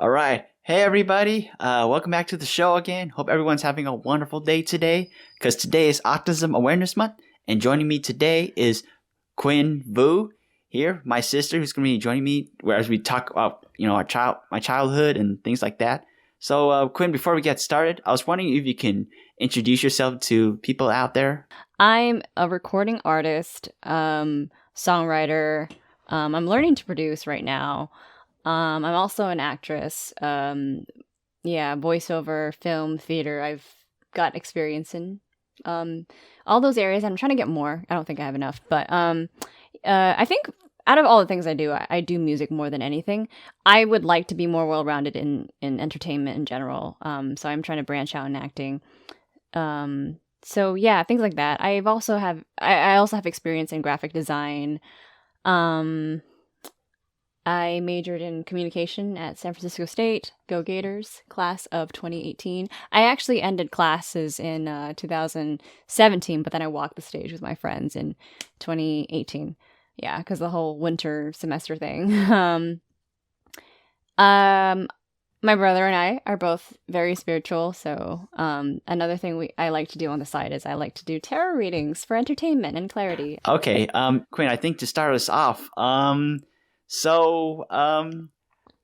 All right. Hey, everybody. Welcome back to the show again. Hope everyone's having a wonderful day today because today is Autism Awareness Month. And joining me today is Quinn Vu here, my sister, who's going to be joining me as we talk about, my childhood and things like that. So, Quinn, before we get started, I was wondering if you can introduce yourself to people out there. I'm a recording artist, songwriter. I'm learning to produce right now. I'm also an actress. Voiceover, film, theater. I've got experience in all those areas. I'm trying to get more. I don't think I have enough, but I think out of all the things I do, I do music more than anything. I would like to be more well-rounded in entertainment in general. So I'm trying to branch out in acting. So yeah, things like that. I also have experience in graphic design. Um I majored in communication at San Francisco State. Go Gators, class of 2018. I actually ended classes in 2017, but then I walked the stage with my friends in 2018. Yeah, because the whole winter semester thing. Um, my brother and I are both very spiritual, so another thing I like to do on the side is I like to do tarot readings for entertainment and clarity. Okay, Quinn, I think to start us off,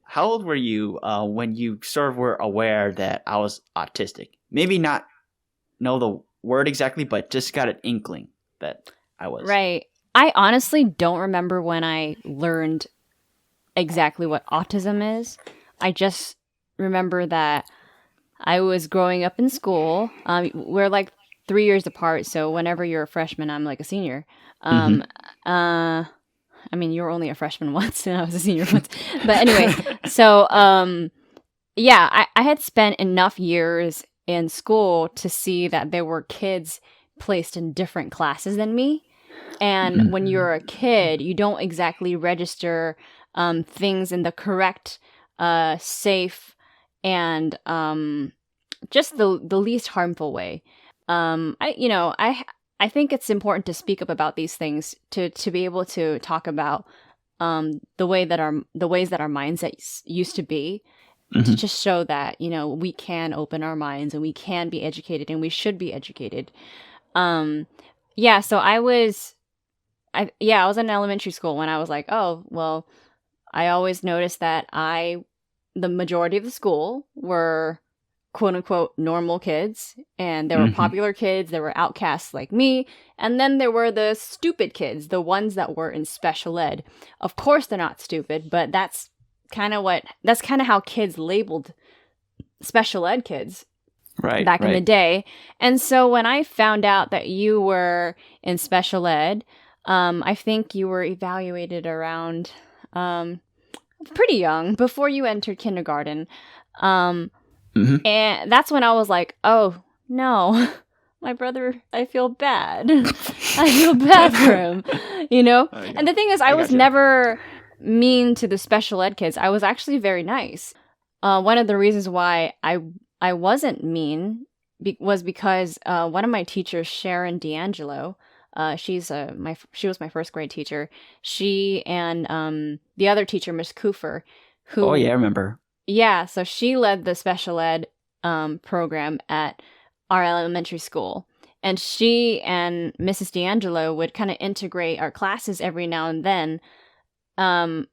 how old were you when you sort of were aware that I was autistic? Maybe not know the word exactly, but just got an inkling that I was. Right. I honestly don't remember when I learned exactly what autism is. I just remember that I was growing up in school. We're like 3 years apart, so whenever you're a freshman, I'm like a senior. Mm-hmm. Um, I mean, you were only a freshman once, and I was a senior once. But anyway, so yeah, I had spent enough years in school to see that there were kids placed in different classes than me. And when you're a kid, you don't exactly register things in the correct, safe, and just the least harmful way. I think it's important to speak up about these things to be able to talk about the ways that our mindsets used to be, to Mm-hmm. just show that we can open our minds and we can be educated and we should be educated. Um, yeah, so I was in elementary school when I was like, oh well, I always noticed that the majority of the school were quote unquote normal kids, and there were Mm-hmm. popular kids, there were outcasts like me, and then there were the stupid kids, the ones that were in special ed. Of course they're not stupid, but that's kind of how kids labeled special ed kids Right, back in the right. day. And so when I found out that you were in special ed, I think you were evaluated around um, pretty young, before you entered kindergarten. Um, Mm-hmm. and that's when I was like, oh, no, my brother, I feel bad. I feel bad for him, you know? And the thing is, I I was gotcha. never mean to the special ed kids. I was actually very nice. One of the reasons why I wasn't mean was because one of my teachers, Sharon D'Angelo, she was my first grade teacher. She and the other teacher, Miss Coofer, Oh yeah, who I remember. yeah, so she led the special ed program at our elementary school. And she and Mrs. D'Angelo would kind of integrate our classes every now and then. Um,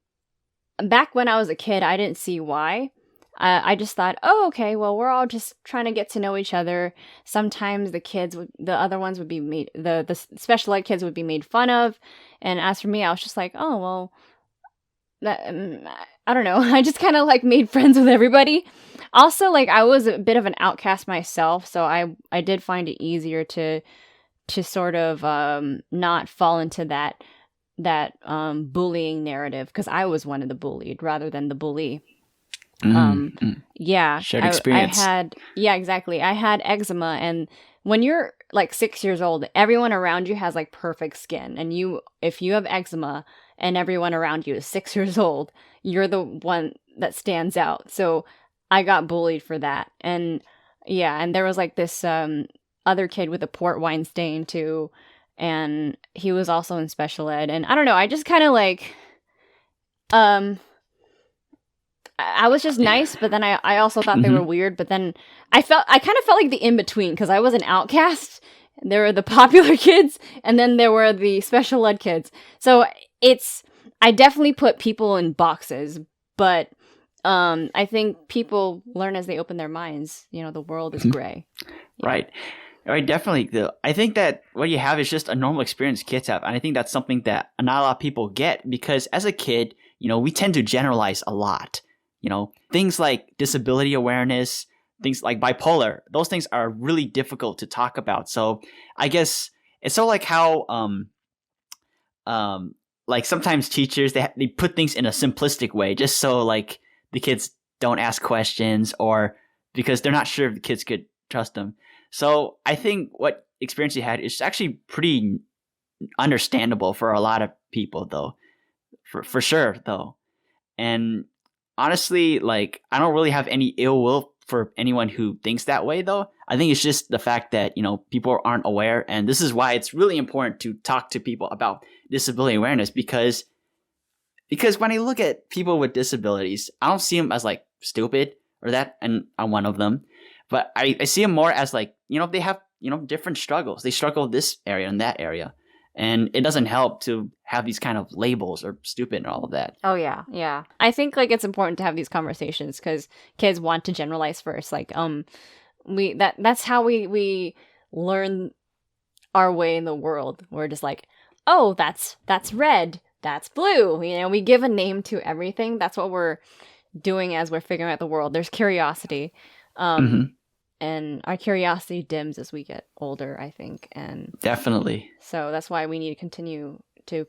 Back when I was a kid, I didn't see why. I just thought, oh, okay, well, we're all just trying to get to know each other. Sometimes the other ones would be made, the special ed kids would be made fun of. And as for me, I was just like, oh, well, I don't know. I just kind of like made friends with everybody. Also, like I was a bit of an outcast myself, so I did find it easier to sort of not fall into that bullying narrative, because I was one of the bullied rather than the bully. Um, Mm-hmm. yeah, Shared I experience. had, yeah, exactly. I had eczema, and when you're like 6 years old, everyone around you has like perfect skin, and if you have eczema and everyone around you is 6 years old, you're the one that stands out. So I got bullied for that, and yeah, and there was like this other kid with a port wine stain too, and he was also in special ed, and I don't know, I just kind of like um I was just nice, but then I also thought they were weird. But then I kind of felt like the in between because I was an outcast. There were the popular kids, and then there were the special ed kids. So I definitely put people in boxes, but I think people learn as they open their minds. You know, the world is gray. Yeah. Right. Right, definitely. I think that what you have is just a normal experience kids have. And I think that's something that not a lot of people get because as a kid, you know, we tend to generalize a lot. You know, things like disability awareness, things like bipolar, those things are really difficult to talk about. So I guess it's sort of like how, like sometimes teachers, they put things in a simplistic way just so like the kids don't ask questions or because they're not sure if the kids could trust them. So I think what experience you had is actually pretty understandable for a lot of people, though, for sure, though. And honestly, like I don't really have any ill will for anyone who thinks that way, though. I think it's just the fact that people aren't aware, and this is why it's really important to talk to people about disability awareness because when I look at people with disabilities, I don't see them as like stupid or that, and I'm one of them. But I see them more as like, they have, different struggles. They struggle this area and that area. And it doesn't help to have these kind of labels or stupid and all of that. Oh, yeah. Yeah. I think like it's important to have these conversations because kids want to generalize first. Like, that's how we learn our way in the world. We're just like, oh, that's red. That's blue. We give a name to everything. That's what we're doing as we're figuring out the world. There's curiosity. And our curiosity dims as we get older, I think. And definitely. So that's why we need to continue to,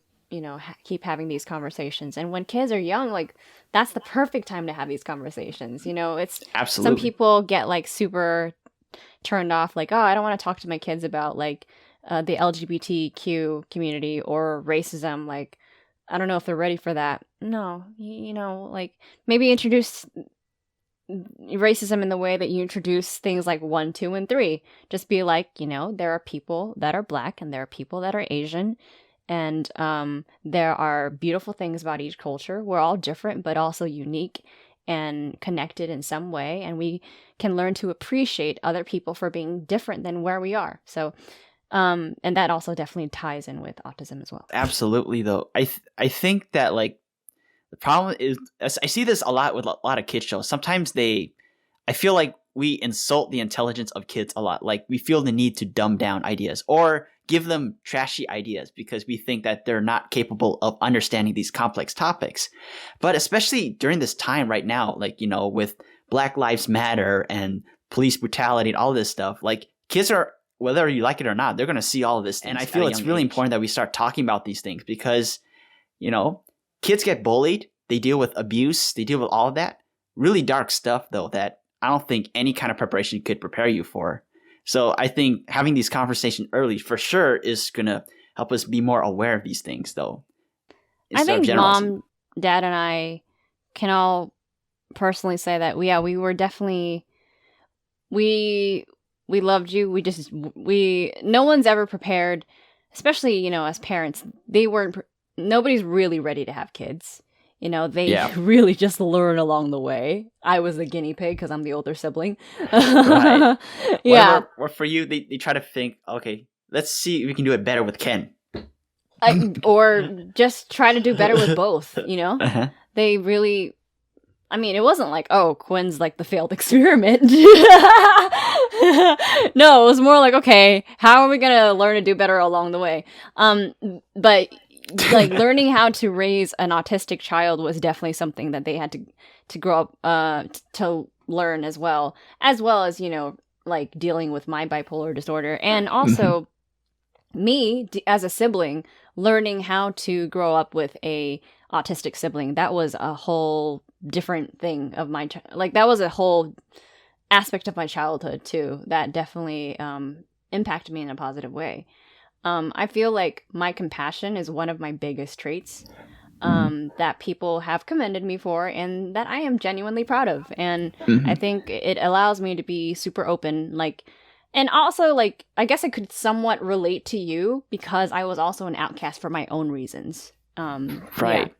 keep having these conversations. And when kids are young, like that's the perfect time to have these conversations. It's absolutely. Some people get like super turned off, like, oh, I don't want to talk to my kids about like the LGBTQ community or racism. Like, I don't know if they're ready for that. No, like maybe introduce racism in the way that you introduce things like 1, 2, and 3. Just be like, there are people that are Black and there are people that are Asian, and there are beautiful things about each culture. We're all different, but also unique and connected in some way, and we can learn to appreciate other people for being different than where we are. So, and that also definitely ties in with autism as well. Absolutely, though. I think that like. The problem is, I see this a lot with a lot of kids shows. Sometimes I feel like we insult the intelligence of kids a lot. Like we feel the need to dumb down ideas or give them trashy ideas because we think that they're not capable of understanding these complex topics. But especially during this time right now, like, with Black Lives Matter and police brutality and all this stuff, like kids are, whether you like it or not, they're going to see all of this. And I feel it's really important that we start talking about these things because, kids get bullied, they deal with abuse, they deal with all of that. Really dark stuff, though, that I don't think any kind of preparation could prepare you for. So I think having these conversations early for sure is going to help us be more aware of these things, though. I think Mom, Dad, and I can all personally say that, we were definitely, we loved you. No one's ever prepared, especially, as parents, nobody's really ready to have kids. They really just learn along the way. I was the guinea pig because I'm the older sibling. Right. Yeah. Or for you, they try to think, okay, let's see if we can do it better with Ken. Or just try to do better with both, Uh-huh. They really... I mean, it wasn't like, oh, Quinn's like the failed experiment. No, it was more like, okay, how are we going to learn to do better along the way? But... like learning how to raise an autistic child was definitely something that they had to grow up to learn as well as like dealing with my bipolar disorder and also me as a sibling learning how to grow up with a autistic sibling. That was a whole different thing of my that was a whole aspect of my childhood too that definitely impacted me in a positive way. I feel like my compassion is one of my biggest traits that people have commended me for and that I am genuinely proud of. And I think it allows me to be super open, and also, I guess I could somewhat relate to you because I was also an outcast for my own reasons. Right.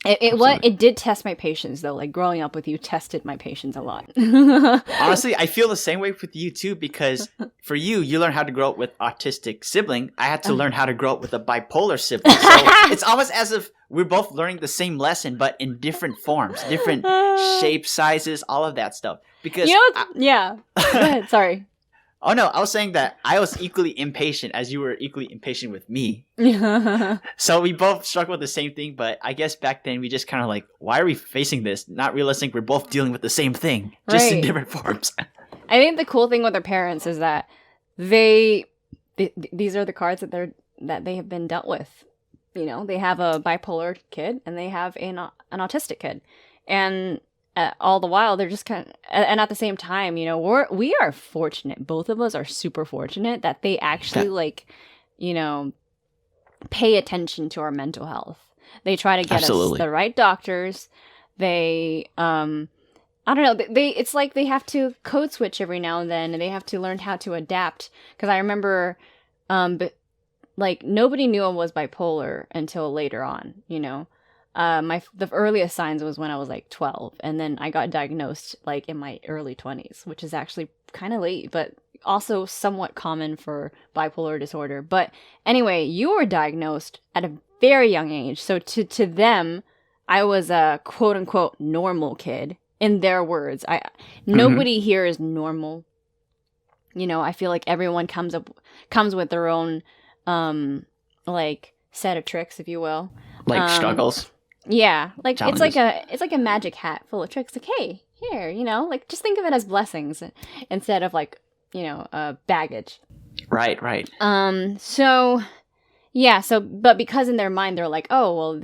It did test my patience though. Like growing up with you tested my patience a lot. Honestly, I feel the same way with you too, because for you learn how to grow up with autistic sibling. I had to learn how to grow up with a bipolar sibling. So it's almost as if we're both learning the same lesson, but in different forms, different shapes, sizes, all of that stuff. Because yeah. Go ahead. Sorry. Oh no, I was saying that I was equally impatient as you were equally impatient with me. So we both struggled with the same thing, but I guess back then we just kind of like, why are we facing this? Not realizing we're both dealing with the same thing, just in different forms. I think the cool thing with their parents is that these are the cards that they have been dealt with. You know, they have a bipolar kid and they have an autistic kid, and all the while they're just kind of, and at the same time, you know, we are fortunate. Both of us are super fortunate that they actually like, you know, pay attention to our mental health. They try to get us the right doctors. They, I don't know. It's like they have to code switch every now and then, and they have to learn how to adapt. Because I remember, like nobody knew I was bipolar until later on. You know. The earliest signs was when I was like 12, and then I got diagnosed like in my early 20s, which is actually kind of late, but also somewhat common for bipolar disorder. But anyway, you were diagnosed at a very young age. So to them, I was a quote unquote normal kid in their words. Nobody here is normal. You know, I feel like everyone comes with their own like set of tricks, if you will. Like struggles. Yeah, like challenges. it's like a magic hat full of tricks. Like, hey, here, you know, like just think of it as blessings instead of like, you know, baggage. Right. So yeah, but because in their mind they're like, oh well,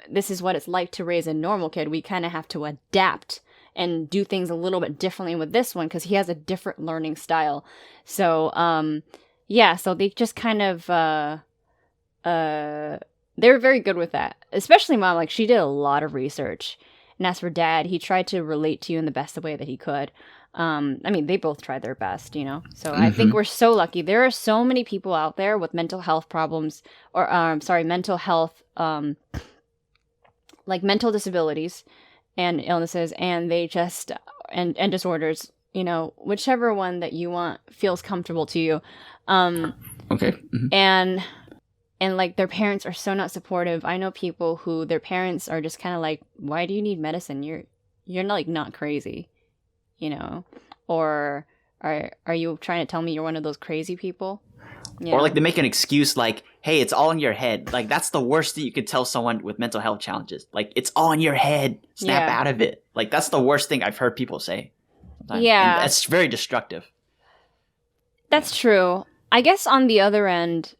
this is what it's like to raise a normal kid. We kind of have to adapt and do things a little bit differently with this one because he has a different learning style. So yeah, so they just kind of they were very good with that, especially mom. Like she did a lot of research, and as for dad, he tried to relate to you in the best way that he could. I mean, they both tried their best, you know. So I think we're so lucky. There are so many people out there with mental health problems, or mental health, like mental disabilities and illnesses, and they just and disorders. You know, whichever one that you want feels comfortable to you. Okay. And like their parents are so not supportive. I know people who their parents are just kind of like, why do you need medicine? You're not crazy, you know? Or are you trying to tell me you're one of those crazy people? You or know? like they make an excuse like, hey, it's all in your head. Like that's the worst that you could tell someone with mental health challenges. Like it's all in your head. Snap out of it. Like that's the worst thing I've heard people say. Yeah. And that's very destructive. That's true. I guess on the other end,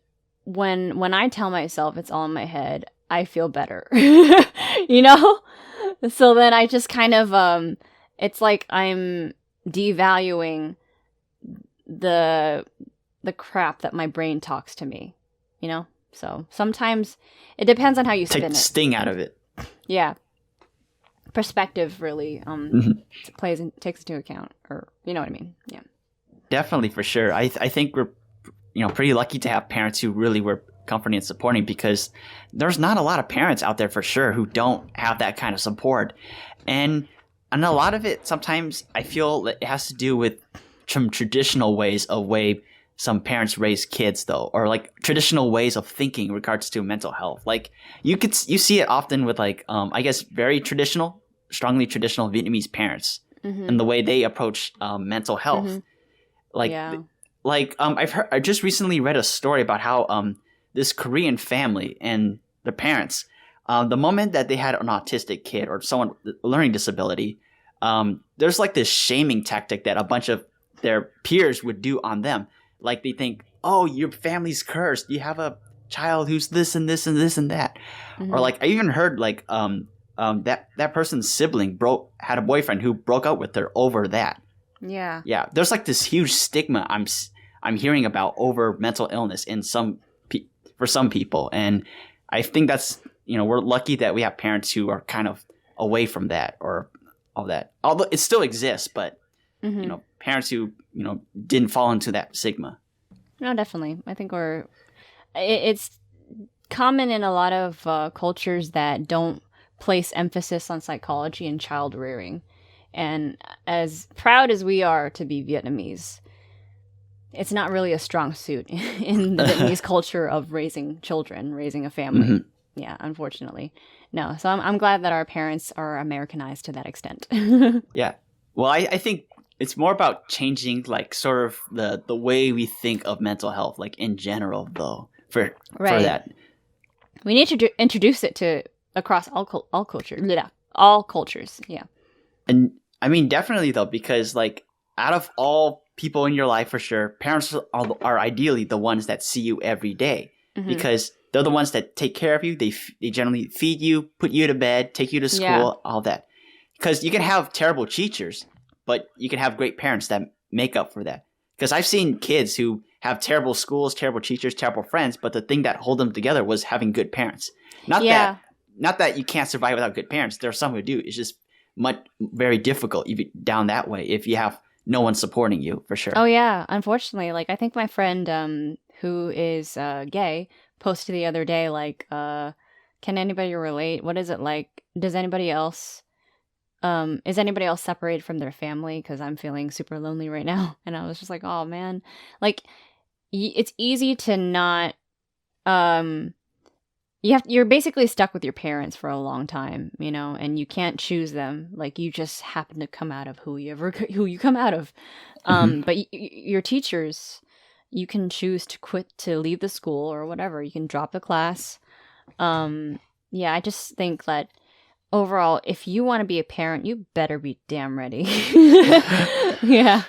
when I tell myself it's all in my head, I feel better. You know? So then I just kind of it's like I'm devaluing the crap that my brain talks to me, you know? So sometimes it depends on how you spin Take it. the sting out of it. Yeah. Perspective really takes into account, or you know what I mean? Yeah. Definitely, for sure. I think we're pretty lucky to have parents who really were comforting and supporting, because there's not a lot of parents out there for sure who don't have that kind of support. And a lot of it, sometimes I feel it has to do with some traditional ways of way some parents raise kids, though, or like traditional ways of thinking in regards to mental health. Like you see it often with like, I guess strongly traditional Vietnamese parents and the way they approach mental health. I just recently read a story about how this Korean family and the parents, the moment that they had an autistic kid or someone with a learning disability, there's like this shaming tactic that a bunch of their peers would do on them. Like they think, oh, your family's cursed. You have a child who's this and this and this and that. Or like I even heard like that person's sibling had a boyfriend who broke up with her over that. Yeah. Yeah. There's like this huge stigma I'm hearing about over mental illness in for some people, and I think that's we're lucky that we have parents who are kind of away from that or all that. Although it still exists, but parents who didn't fall into that stigma. No, definitely. I think it's common in a lot of cultures that don't place emphasis on psychology and child rearing. And as proud as we are to be Vietnamese, it's not really a strong suit in the Vietnamese culture of raising children, raising a family. Mhm. Yeah, unfortunately. No, so I'm glad that our parents are Americanized to that extent. Yeah. Well, I think it's more about changing like sort of the way we think of mental health, like in general, though. For Right. that, We need to introduce it to across all cultures. All cultures. Yeah. and I mean definitely though, because like out of all people in your life, for sure, parents are ideally the ones that see you every day Mhm. because they're the ones that take care of you. They generally feed you, put you to bed, take you to school, Yeah. all that. Because you can have terrible teachers, but you can have great parents that make up for that. Because I've seen kids who have terrible schools, terrible teachers, terrible friends, but the thing that hold them together was having good parents. Not Yeah. that you can't survive without good parents. There are some who do. It's just very difficult down that way if you have no one supporting you, for sure. Oh yeah, unfortunately, like I think my friend who is gay posted the other day like can anybody relate? What is it like? Does anybody else is anybody else separated from their family cuz I'm feeling super lonely right now. And I was just like, "Oh man." Like it's easy to not um you're basically stuck with your parents for a long time, you know, and you can't choose them. Like you just happen to come out of who you come out of. Mhm. But your teachers, you can choose to quit, to leave the school or whatever. You can drop the class. Yeah, I just think that overall, if you want to be a parent, you better be damn ready. Yeah.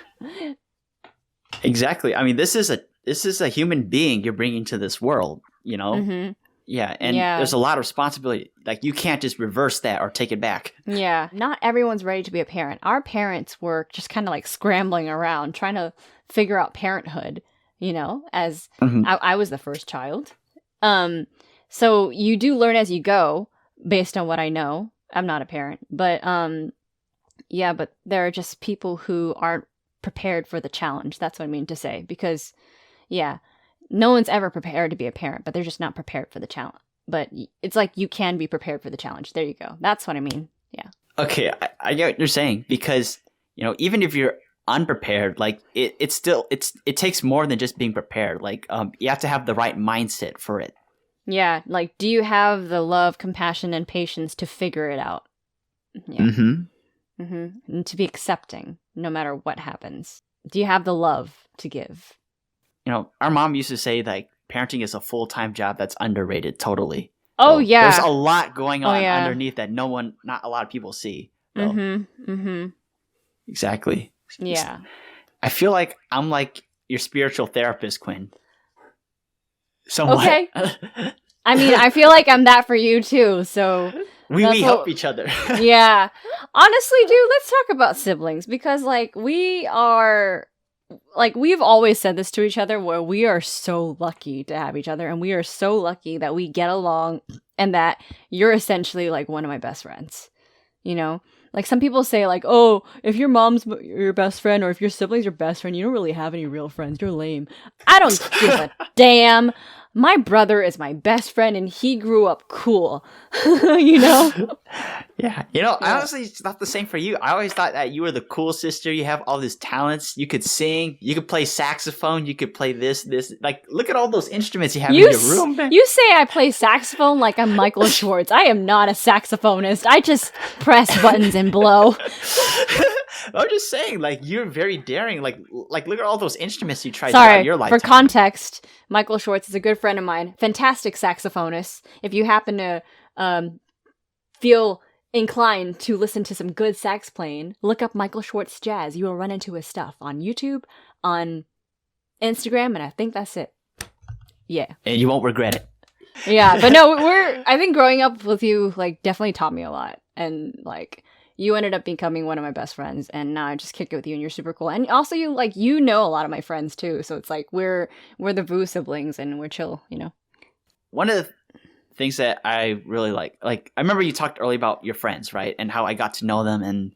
Exactly. I mean, this is a human being you're bringing to this world, you know? Mhm. Yeah, and Yeah. there's a lot of responsibility. Like you can't just reverse that or take it back. Yeah, not everyone's ready to be a parent. Our parents were just kind of like scrambling around trying to figure out parenthood, you know, as Mhm. I was the first child. So you do learn as you go based on what I know. I'm not a parent, but yeah, but there are just people who aren't prepared for the challenge. That's what I mean to say because yeah, no one's ever prepared to be a parent, but they're just not prepared for the challenge. But it's like you can be prepared for the challenge. There you go. That's what I mean. Yeah. Okay, I get what you're saying because even if you're unprepared, like it's still it takes more than just being prepared. Like you have to have the right mindset for it. Yeah. Like, do you have the love, compassion, and patience to figure it out? Yeah. Mm-hmm. And to be accepting no matter what happens. Do you have the love to give? Our mom used to say like parenting is a full-time job that's underrated totally. Oh, So yeah. there's a lot going on yeah. underneath that not a lot of people see. Though. Exactly. Yeah. I feel like I'm like your spiritual therapist, Quinn. Somewhat. Okay. I mean, I feel like I'm that for you too, so we help each other. Yeah. Honestly, dude, let's talk about siblings because like we've always said this to each other where we are so lucky to have each other and we are so lucky that we get along and that you're essentially like one of my best friends. You know? Like some people say like, "Oh, if your mom's your best friend or if your siblings your best friend, you don't really have any real friends. You're lame." I don't give a damn. My brother is my best friend and he grew up cool. You know? Yeah. Honestly, it's not the same for you. I always thought that you were the cool sister. You have all these talents. You could sing. You could play saxophone. You could play this. Like, look at all those instruments you have in your room. Man. You say I play saxophone like I'm Michael Schwartz. I am not a saxophonist. I just press buttons and blow. I'm just saying, like, you're very daring. Like look at all those instruments you tried Sorry, throughout your lifetime. for context, Michael Schwartz is a good friend of mine. Fantastic saxophonist. If you happen to feel inclined to listen to some good sax playing, look up Michael Schwartz Jazz. You will run into his stuff on YouTube, on Instagram, and I think that's it. Yeah. And you won't regret it. Yeah, but no, I think growing up with you, like, definitely taught me a lot. And, like, you ended up becoming one of my best friends, and now I just kick it with you, and you're super cool. And also, you know a lot of my friends, too, so it's like, we're the Vu siblings, and we're chill, you know? One of the things that I really like, I remember you talked earlier about your friends, right? And how I got to know them, and,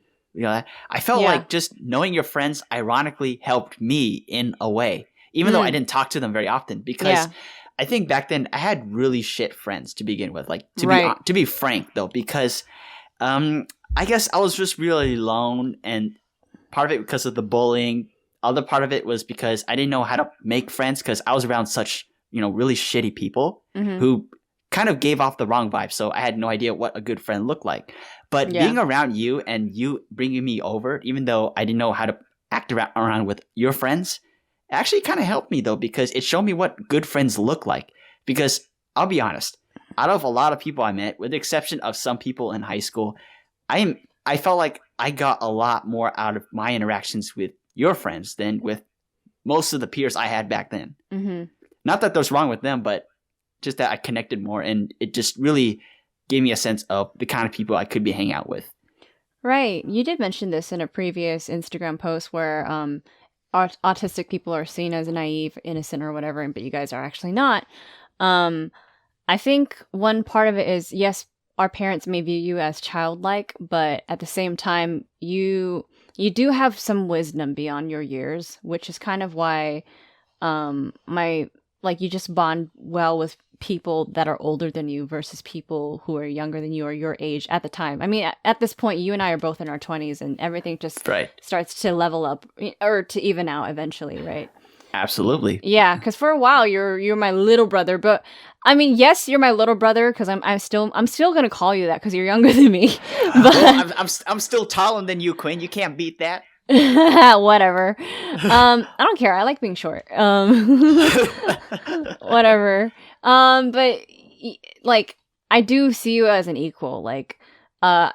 I felt like just knowing your friends ironically helped me in a way, even though I didn't talk to them very often, because I think back then I had really shit friends to begin with. Like Right. to be frank though, because I guess I was just really alone, and part of it because of the bullying. Other part of it was because I didn't know how to make friends because I was around such, really shitty people Mhm. who kind of gave off the wrong vibe. So I had no idea what a good friend looked like. But Yeah. being around you and you bringing me over, even though I didn't know how to act around with your friends, actually kind of helped me though, because it showed me what good friends look like. Because I'll be honest, out of a lot of people I met, with the exception of some people in high school, I felt like I got a lot more out of my interactions with your friends than with most of the peers I had back then. Mhm. Not that there's wrong with them, but just that I connected more, and it just really gave me a sense of the kind of people I could be hanging out with. Right. You did mention this in a previous Instagram post where autistic people are seen as naive, innocent, or whatever, but you guys are actually not. I think one part of it is, yes, our parents may view you as childlike, but at the same time, you do have some wisdom beyond your years, which is kind of why my like you just bond well with people that are older than you versus people who are younger than you or your age at the time. I mean, at this point, you and I are both in our 20s, and everything just Right. starts to level up or to even out eventually, right? Absolutely. Yeah, because for a while you're my little brother, but I mean, yes, you're my little brother because I'm still gonna call you that because you're younger than me. But Well, I'm still taller than you, Quinn. You can't beat that. whatever. I don't care. I like being short. Whatever. But like I do see you as an equal. Like,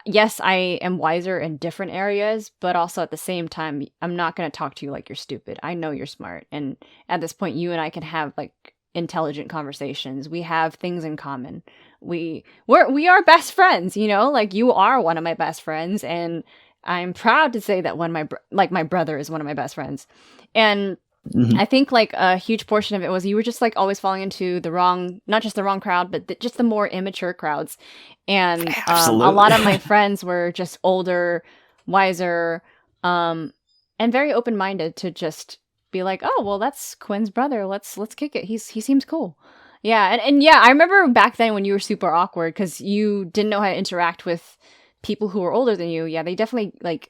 yes, I am wiser in different areas, but also at the same time, I'm not gonna talk to you like you're stupid. I know you're smart, and at this point, you and I can have like intelligent conversations. We have things in common. We are best friends. Like you are one of my best friends, and I'm proud to say that my brother is one of my best friends. And Mhm. I think like a huge portion of it was you were just like always falling into not just the wrong crowd, but just the more immature crowds. And a Absolutely. lot of my friends were just older, wiser, and very open-minded to just be like, oh, well, that's Quinn's brother. Let's kick it. He seems cool. Yeah. And yeah, I remember back then when you were super awkward because you didn't know how to interact with people who were older than you. Yeah, they definitely like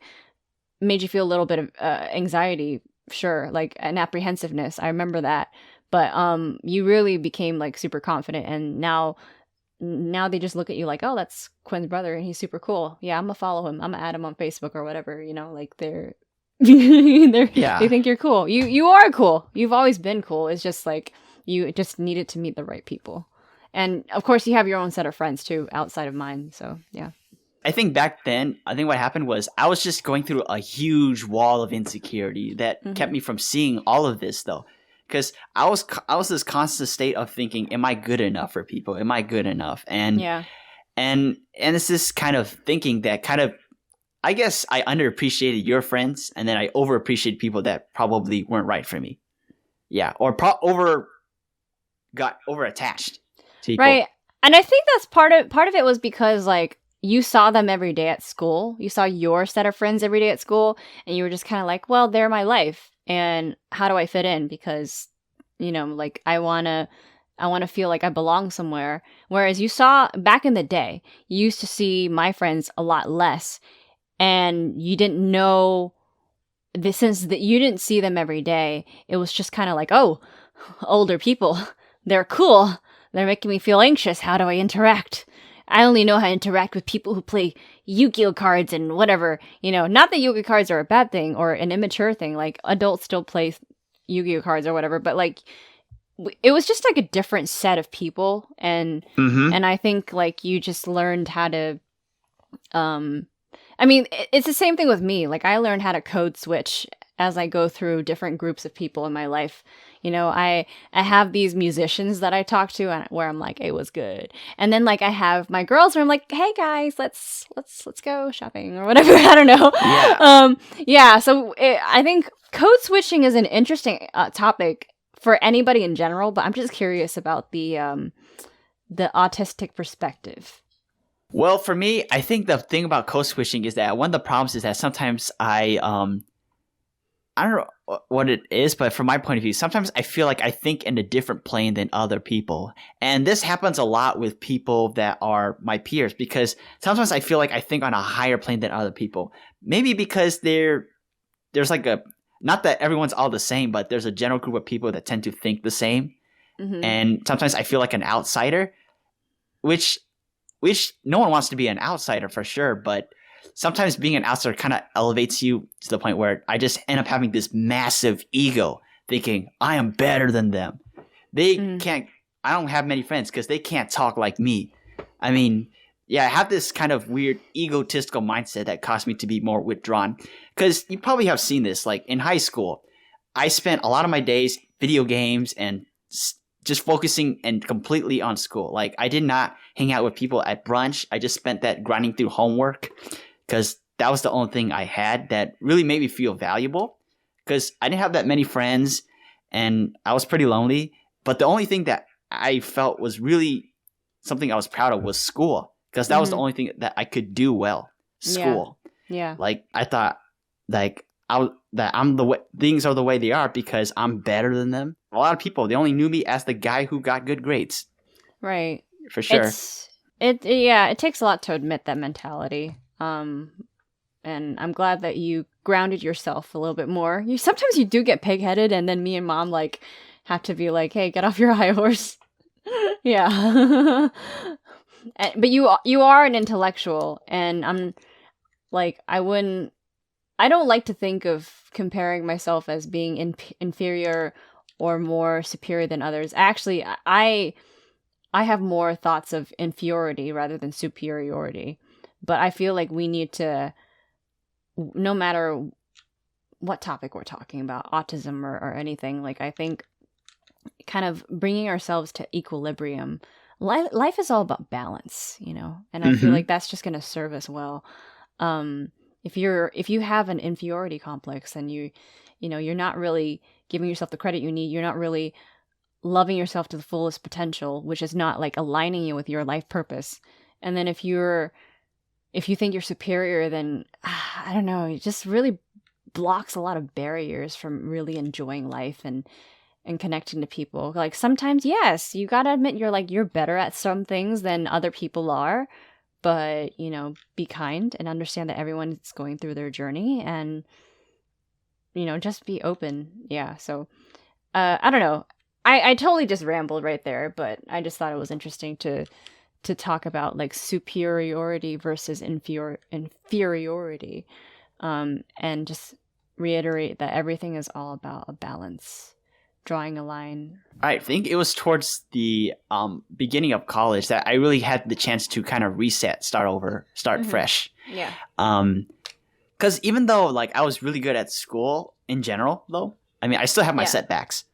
made you feel a little bit of anxiety, sure, like an apprehensiveness. I remember that. But you really became like super confident, and now they just look at you like, oh, that's Quinn's brother and he's super cool. Yeah, I'm gonna follow him. I'm gonna add him on Facebook or whatever, like they're Yeah. they think you're cool. You are cool. You've always been cool. It's just like you just needed to meet the right people. And of course you have your own set of friends too outside of mine. So yeah. I think back then, I think what happened was I was just going through a huge wall of insecurity that kept me from seeing all of this, though, because I was this constant state of thinking, "Am I good enough for people? Am I good enough?" And Yeah. and it's this kind of thinking that kind of, I guess, I underappreciated your friends, and then I overappreciated people that probably weren't right for me. Yeah, or got over attached to people. Right. And I think that's part of it was because like you saw them every day at school. You saw your set of friends every day at school, and you were just kind of like, well, they're my life. And how do I fit in? Because, like I want to feel like I belong somewhere. Whereas you saw back in the day, you used to see my friends a lot less, and you didn't know this, since that you didn't see them every day. It was just kind of like, oh, older people, they're cool. They're making me feel anxious. How do I interact? I only know how to interact with people who play Yu-Gi-Oh cards and whatever. Not that Yu-Gi-Oh cards are a bad thing or an immature thing. Like adults still play Yu-Gi-Oh cards or whatever. But like, it was just like a different set of people, and I think like you just learned how to. I mean, it's the same thing with me. Like I learned how to code switch as I go through different groups of people in my life. I have these musicians that I talk to and where I'm like, it was good. And then like I have my girls where I'm like, hey guys, let's go shopping or whatever. I don't know. Yeah. Yeah. So I think code switching is an interesting topic for anybody in general, but I'm just curious about the autistic perspective. Well, for me, I think the thing about code switching is that one of the problems is that sometimes I I don't know what it is, but from my point of view, sometimes I feel like I think in a different plane than other people. And this happens a lot with people that are my peers because sometimes I feel like I think on a higher plane than other people. Maybe because there's like a, not that everyone's all the same, but there's a general group of people that tend to think the same. Mm-hmm. And sometimes I feel like an outsider, which no one wants to be an outsider for sure, but sometimes being an outsider kind of elevates you to the point where I just end up having this massive ego thinking I am better than them. They can't, I don't have many friends because they can't talk like me. I mean, yeah, I have this kind of weird egotistical mindset that caused me to be more withdrawn. Because you probably have seen this, like in high school, I spent a lot of my days video games and just focusing and completely on school. Like I did not hang out with people at brunch. I just spent that grinding through homework because that was the only thing I had that really made me feel valuable. Because I didn't have that many friends and I was pretty lonely. But the only thing that I felt was really something I was proud of was school. Because that was the only thing that I could do well. School. Yeah. Like I thought, like I'm the way things are the way they are because I'm better than them. A lot of people, they only knew me as the guy who got good grades. Right. For sure. It takes a lot to admit that mentality. And I'm glad that you grounded yourself a little bit more. Sometimes you do get pig-headed, and then me and Mom like have to be like, "Hey, get off your high horse." Yeah. But you are an intellectual, and I'm like I don't like to think of comparing myself as being inferior or more superior than others. Actually, I have more thoughts of inferiority rather than superiority. But I feel like we need to, no matter what topic we're talking about, autism or anything, like I think kind of bringing ourselves to equilibrium. Life is all about balance, and I feel like that's just going to serve us well. If you have an inferiority complex and you're not really giving yourself the credit you need, you're not really loving yourself to the fullest potential, which is not like aligning you with your life purpose. And then if you think you're superior, then I don't know, it just really blocks a lot of barriers from really enjoying life and connecting to people. Like sometimes, yes, you got to admit you're better at some things than other people are, but be kind and understand that everyone is going through their journey and just be open. Yeah. So I don't know. I totally just rambled right there, but I just thought it was interesting to talk about like superiority versus inferiority, and just reiterate that everything is all about a balance, drawing a line. I think it was towards the beginning of college that I really had the chance to kind of reset, start over, start fresh. Yeah. Because even though like I was really good at school in general, though, I mean I still have my setbacks.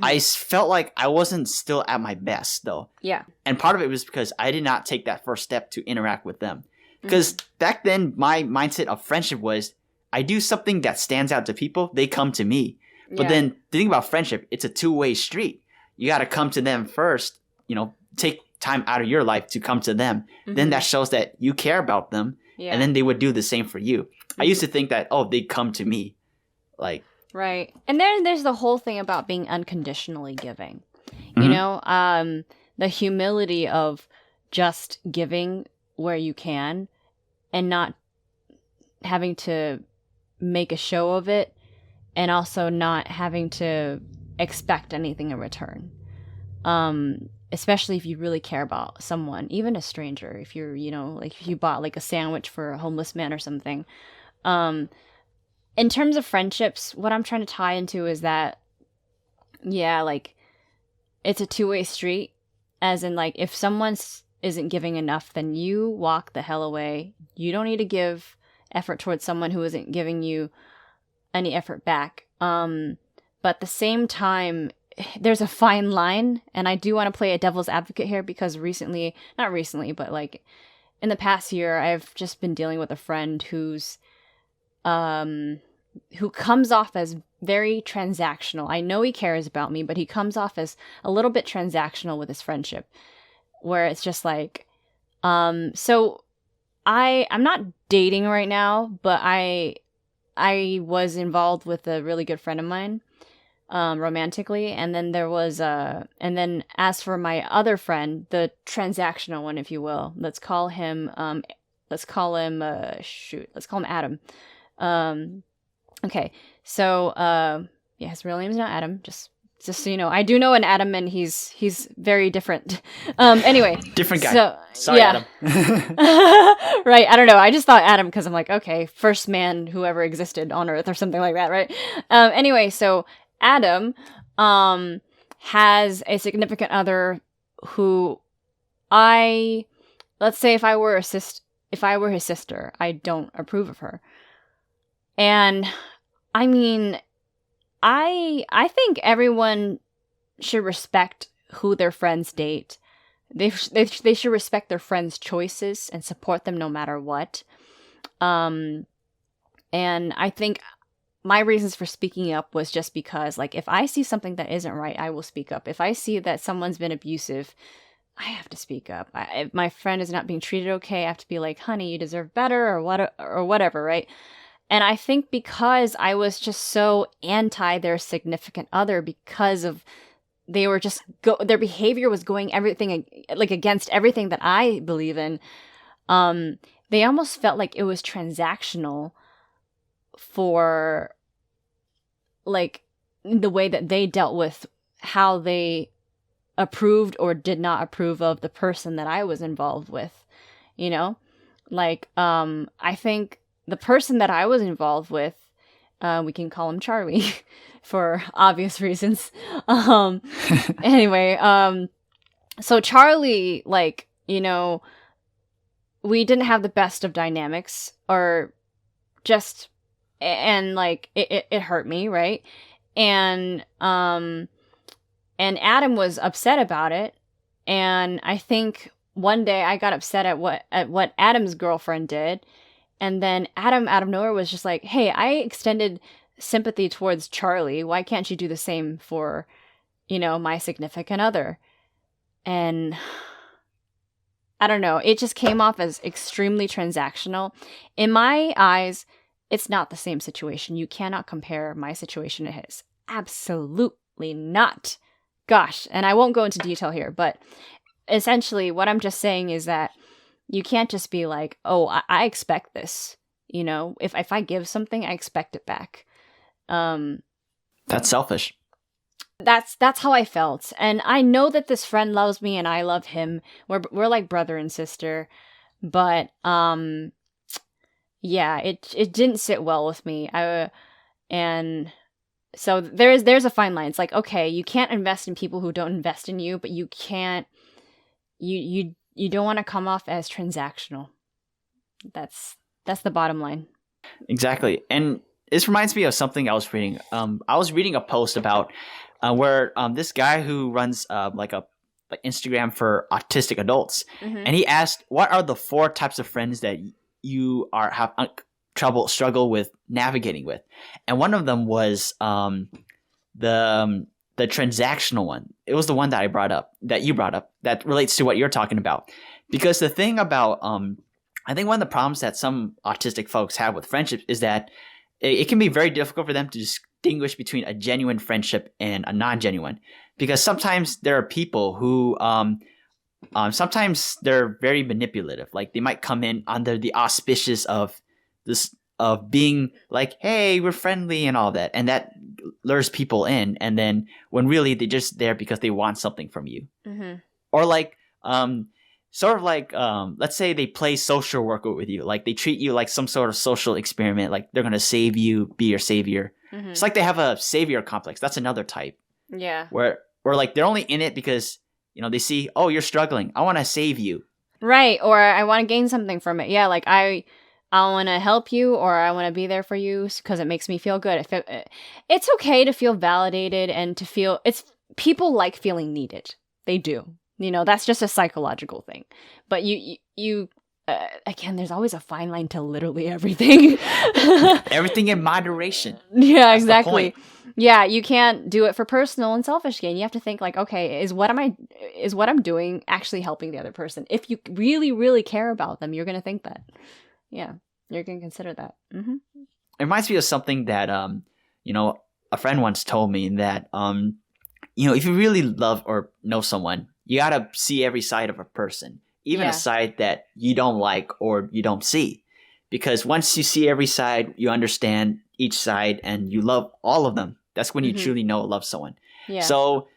I felt like I wasn't still at my best, though. Yeah. And part of it was because I did not take that first step to interact with them. Because back then, my mindset of friendship was, I do something that stands out to people, they come to me. But then the thing about friendship, it's a two-way street. You got to come to them first, take time out of your life to come to them. Then that shows that you care about them. Yeah. And then they would do the same for you. I used to think that, they'd come to me. Like... Right. And then there's the whole thing about being unconditionally giving. The humility of just giving where you can and not having to make a show of it, and also not having to expect anything in return. Especially if you really care about someone, even a stranger. If you're, like if you bought like a sandwich for a homeless man or something. In terms of friendships, what I'm trying to tie into is that, like, it's a two-way street. As in, like, if someone isn't giving enough, then you walk the hell away. You don't need to give effort towards someone who isn't giving you any effort back. But at the same time, there's a fine line, and I do want to play a devil's advocate here because not recently, but like in the past year, I've just been dealing with a friend who comes off as very transactional. I know he cares about me, but he comes off as a little bit transactional with his friendship, where it's just like, so I'm not dating right now, but I was involved with a really good friend of mine, romantically, and then there was and then as for my other friend, the transactional one, if you will, let's call him Adam. Okay, so yeah, his real name is not Adam. Just so you know, I do know an Adam, and he's very different. Anyway, Different guy. So, Sorry, yeah. Adam. Right. I don't know. I just thought Adam because I'm like, okay, first man who ever existed on Earth or something like that, right? Anyway, so Adam has a significant other who let's say if I were his sister, I don't approve of her. And I mean, I think everyone should respect who their friends date. They should respect their friends' choices and support them no matter what. And I think my reasons for speaking up was just because, like, if I see something that isn't right, I will speak up. If I see that someone's been abusive, I have to speak up. If my friend is not being treated okay, I have to be like, honey, you deserve better, or whatever, right? And I think because I was just so anti their significant other, because of they were just their behavior was going everything like against everything that I believe in. They almost felt like it was transactional for like the way that they dealt with how they approved or did not approve of the person that I was involved with, you know? Like, I think the person that I was involved with, we can call him Charlie for obvious reasons. Anyway, so Charlie, like, you know, we didn't have the best of dynamics, or just, and like, it hurt me, right? And Adam was upset about it. And I think one day I got upset at what Adam's girlfriend did. And then Adam, out of nowhere, was just like, hey, I extended sympathy towards Charlie. Why can't you do the same for, you know, my significant other? And I don't know. It just came off as extremely transactional. In my eyes, it's not the same situation. You cannot compare my situation to his. Absolutely not. Gosh, and I won't go into detail here, but essentially what I'm just saying is that you can't just be like, oh, I expect this. You know, if I give something, I expect it back. That's selfish. That's how I felt. And I know that this friend loves me and I love him. We're like brother and sister. But yeah, it didn't sit well with me. And so there's a fine line. It's like, okay, you can't invest in people who don't invest in you, but you can't you don't want to come off as transactional. That's the bottom line. Exactly. And this reminds me of something I was reading. I was reading a post about where this guy who runs like Instagram for autistic adults, and he asked, what are the 4 types of friends that you have struggle with navigating with? And one of them was the transactional one. It was the one that you brought up, that relates to what you're talking about. Because the thing about, I think one of the problems that some autistic folks have with friendships is that it can be very difficult for them to distinguish between a genuine friendship and a non-genuine. Because sometimes there are people who, sometimes they're very manipulative. Like, they might come in under the auspicious of being like, hey, we're friendly and all that. And that lures people in. And then when really they're just there because they want something from you. Mm-hmm. Or like, sort of like, let's say they play social worker with you. Like, they treat you like some sort of social experiment. Like, they're going to save you, be your savior. Mm-hmm. It's like they have a savior complex. That's another type. Yeah. Where like they're only in it because, you know, they see, oh, you're struggling. I want to save you. Right. Or I want to gain something from it. Yeah. Like, I want to help you, or I want to be there for you because it makes me feel good. It's okay to feel validated and to feel people like feeling needed. They do. You know, that's just a psychological thing. But you again, there's always a fine line to literally everything. Everything in moderation. Yeah, that's exactly. Yeah, you can't do it for personal and selfish gain. You have to think like, okay, is what I'm doing actually helping the other person? If you really, really care about them, you're going to think that. Yeah, you're going to consider that. Mm-hmm. it reminds me of something that you know, a friend once told me that you know, if you really love or know someone, you gotta see every side of a person, even a Yeah. side that you don't like or you don't see, because once you see every side, you understand each side and you love all of them. That's when you Mm-hmm. truly know love someone. Yeah. So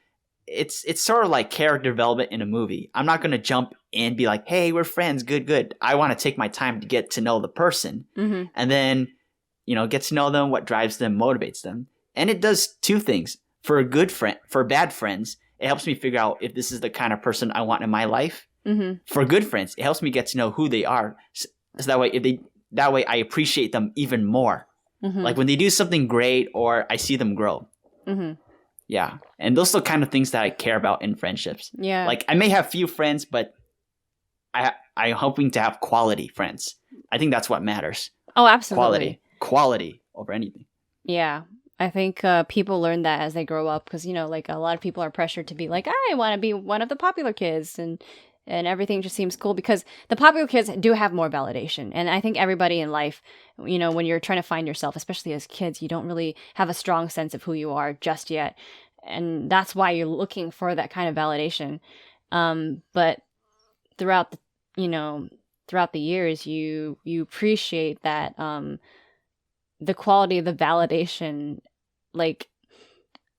it's sort of like character development in a movie. I'm not gonna jump in and be like, hey, we're friends, good, good. I want to take my time to get to know the person, Mm-hmm. and then, you know, get to know them, what drives them, motivates them. And it does two things. For a good friend, for bad friends, it helps me figure out if this is the kind of person I want in my life. Mm-hmm. For good friends, it helps me get to know who they are. So that way, that way I appreciate them even more. Mm-hmm. Like when they do something great or I see them grow. Mm-hmm. Yeah. And those are the kind of things that I care about in friendships. Yeah. Like I may have few friends, but I'm hoping to have quality friends. I think that's what matters. Oh, absolutely. Quality over anything. Yeah. I think people learn that as they grow up because, you know, like a lot of people are pressured to be like, I want to be one of the popular kids and everything just seems cool because the popular kids do have more validation. And I think everybody in life, you know, when you're trying to find yourself, especially as kids, you don't really have a strong sense of who you are just yet. And that's why you're looking for that kind of validation. But throughout the, you know, throughout the years, you appreciate that the quality of the validation, like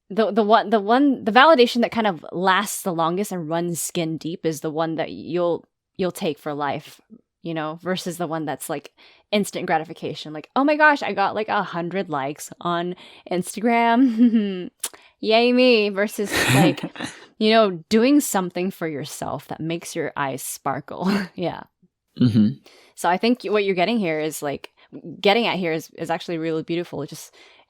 the validation that kind of lasts the longest and runs skin deep is the one that you'll take for life, you know, versus the one that's like instant gratification. Like, oh my gosh, I got like 100 likes on Instagram. Yay me. Versus like, you know, doing something for yourself that makes your eyes sparkle. Yeah. Mm-hmm. So I think what you're getting here is like, getting at here is actually really beautiful.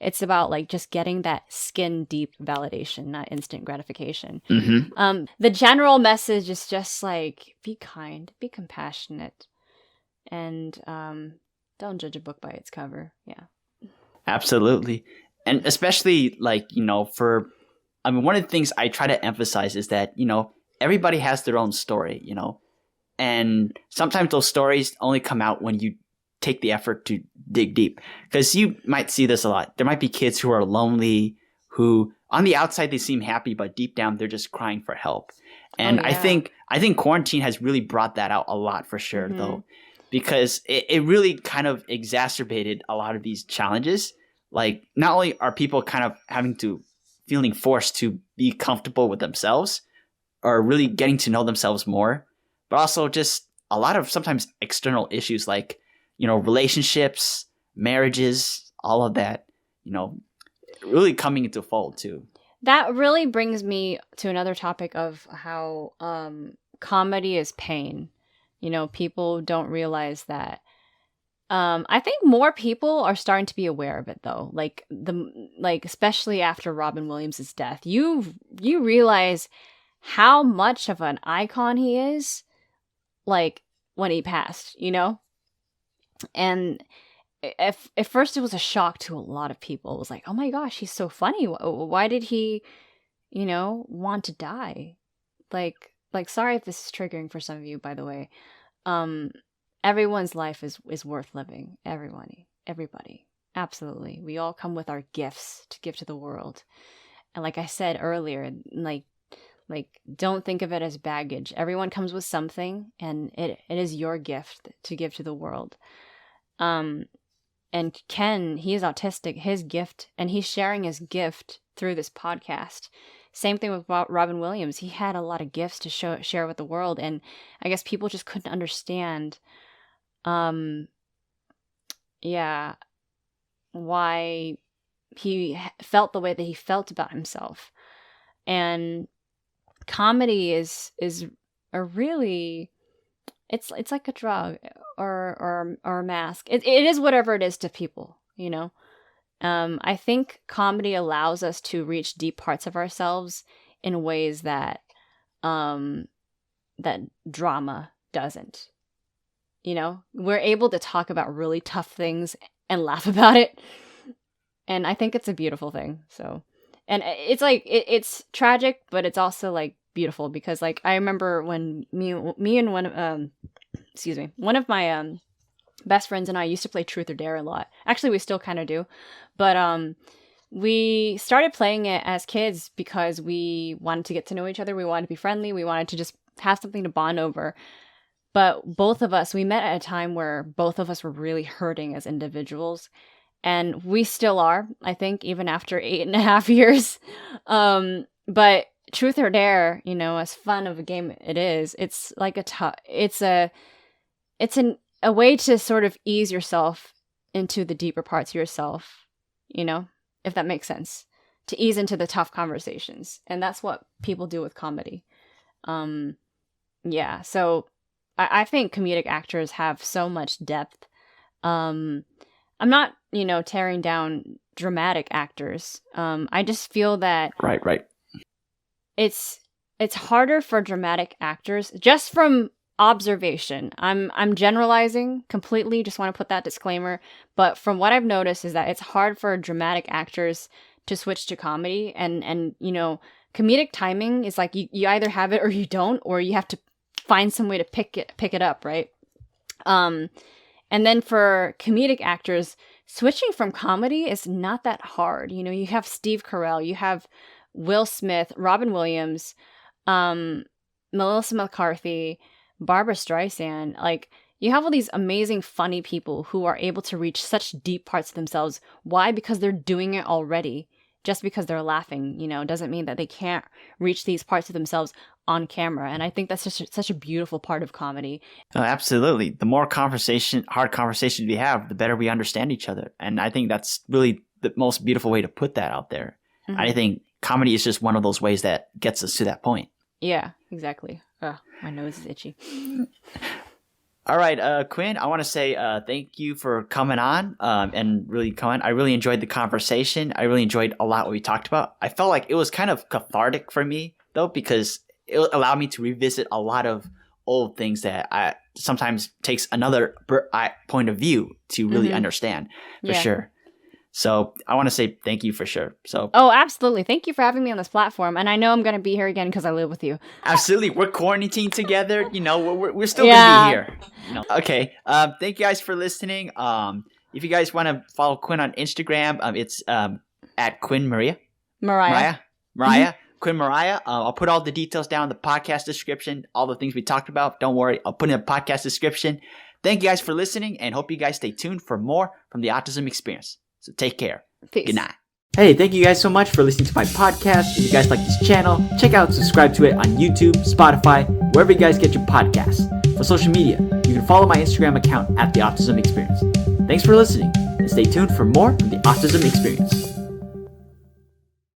It's about like just getting that skin deep validation, not instant gratification. Mm-hmm. The general message is just like, be kind, be compassionate, and don't judge a book by its cover. Yeah. Absolutely. And especially like, you know, one of the things I try to emphasize is that, you know, everybody has their own story, you know, and sometimes those stories only come out when you take the effort to dig deep, because you might see this a lot. There might be kids who are lonely, who on the outside they seem happy, but deep down they're just crying for help. And yeah. I think quarantine has really brought that out a lot for sure, Mhm. though, because it really kind of exacerbated a lot of these challenges. Like not only are people kind of feeling forced to be comfortable with themselves or really getting to know themselves more, but also just a lot of sometimes external issues like, you know, relationships, marriages, all of that, you know, really coming into fold too. That really brings me to another topic of how comedy is pain. You know, people don't realize that. I think more people are starting to be aware of it though. Like especially after Robin Williams' death, you realize how much of an icon he is, like when he passed, you know? And at first it was a shock to a lot of people. It was like, oh my gosh, he's so funny. Why did he, you know, want to die? Like sorry if this is triggering for some of you, by the way. Everyone's life is worth living. Everybody. Absolutely. We all come with our gifts to give to the world. And like I said earlier, like don't think of it as baggage. Everyone comes with something, and it is your gift to give to the world. And Ken, he is autistic. His gift, and he's sharing his gift through this podcast. Same thing with Robin Williams. He had a lot of gifts to share with the world, and I guess people just couldn't understand, why he felt the way that he felt about himself. And comedy is a really, it's like a drug or a mask. It is whatever it is to people, you know. I think comedy allows us to reach deep parts of ourselves in ways that that drama doesn't. You know, we're able to talk about really tough things and laugh about it, and I think it's a beautiful thing. So, and it's like it's tragic, but it's also like beautiful because like I remember when me and one of one of my best friends and I used to play Truth or Dare a lot. Actually, we still kind of do. But we started playing it as kids because we wanted to get to know each other. We wanted to be friendly. We wanted to just have something to bond over. But both of us, we met at a time where both of us were really hurting as individuals. And we still are, I think, even after 8.5 years. But Truth or Dare, you know, as fun of a game it is, it's like it's a way to sort of ease yourself into the deeper parts of yourself, you know, if that makes sense, to ease into the tough conversations. And that's what people do with comedy. Yeah, so I think comedic actors have so much depth. I'm not, you know, tearing down dramatic actors. I just feel that Right. it's harder for dramatic actors, just from observation. I'm generalizing completely, just want to put that disclaimer, but from what I've noticed is that it's hard for dramatic actors to switch to comedy, and you know, comedic timing is like you either have it or you don't, or you have to find some way to pick it up, right? And then for comedic actors, switching from comedy is not that hard. You know, you have Steve Carell, you have Will Smith, Robin Williams, Melissa McCarthy, Barbara Streisand. Like, you have all these amazing, funny people who are able to reach such deep parts of themselves. Why? Because they're doing it already. Just because they're laughing, you know, doesn't mean that they can't reach these parts of themselves on camera. And I think that's just such a beautiful part of comedy. Oh, absolutely. The more hard conversations we have, the better we understand each other. And I think that's really the most beautiful way to put that out there. Mm-hmm. I think comedy is just one of those ways that gets us to that point. Yeah, exactly. Oh, my nose is itchy. All right, Quinn, I want to say thank you for coming on and really coming. I really enjoyed the conversation. I really enjoyed a lot what we talked about. I felt like it was kind of cathartic for me, though, because it allowed me to revisit a lot of old things that I sometimes takes another point of view to really understand, for sure. So I want to say thank you for sure. So oh, absolutely. Thank you for having me on this platform. And I know I'm going to be here again because I live with you. Absolutely. We're quarantined together. You know, we're still going to be here. You know? Okay. Thank you guys for listening. If you guys want to follow Quinn on Instagram, it's at Quinn Mariah. Quinn Mariah. I'll put all the details down in the podcast description, all the things we talked about. Don't worry. I'll put in the podcast description. Thank you guys for listening, and hope you guys stay tuned for more from the Autism Experience. So take care. Peace. Good night. Hey, thank you guys so much for listening to my podcast. If you guys like this channel, check out and subscribe to it on YouTube, Spotify, wherever you guys get your podcasts. For social media, you can follow my Instagram account at The Autism Experience. Thanks for listening, and stay tuned for more from The Autism Experience.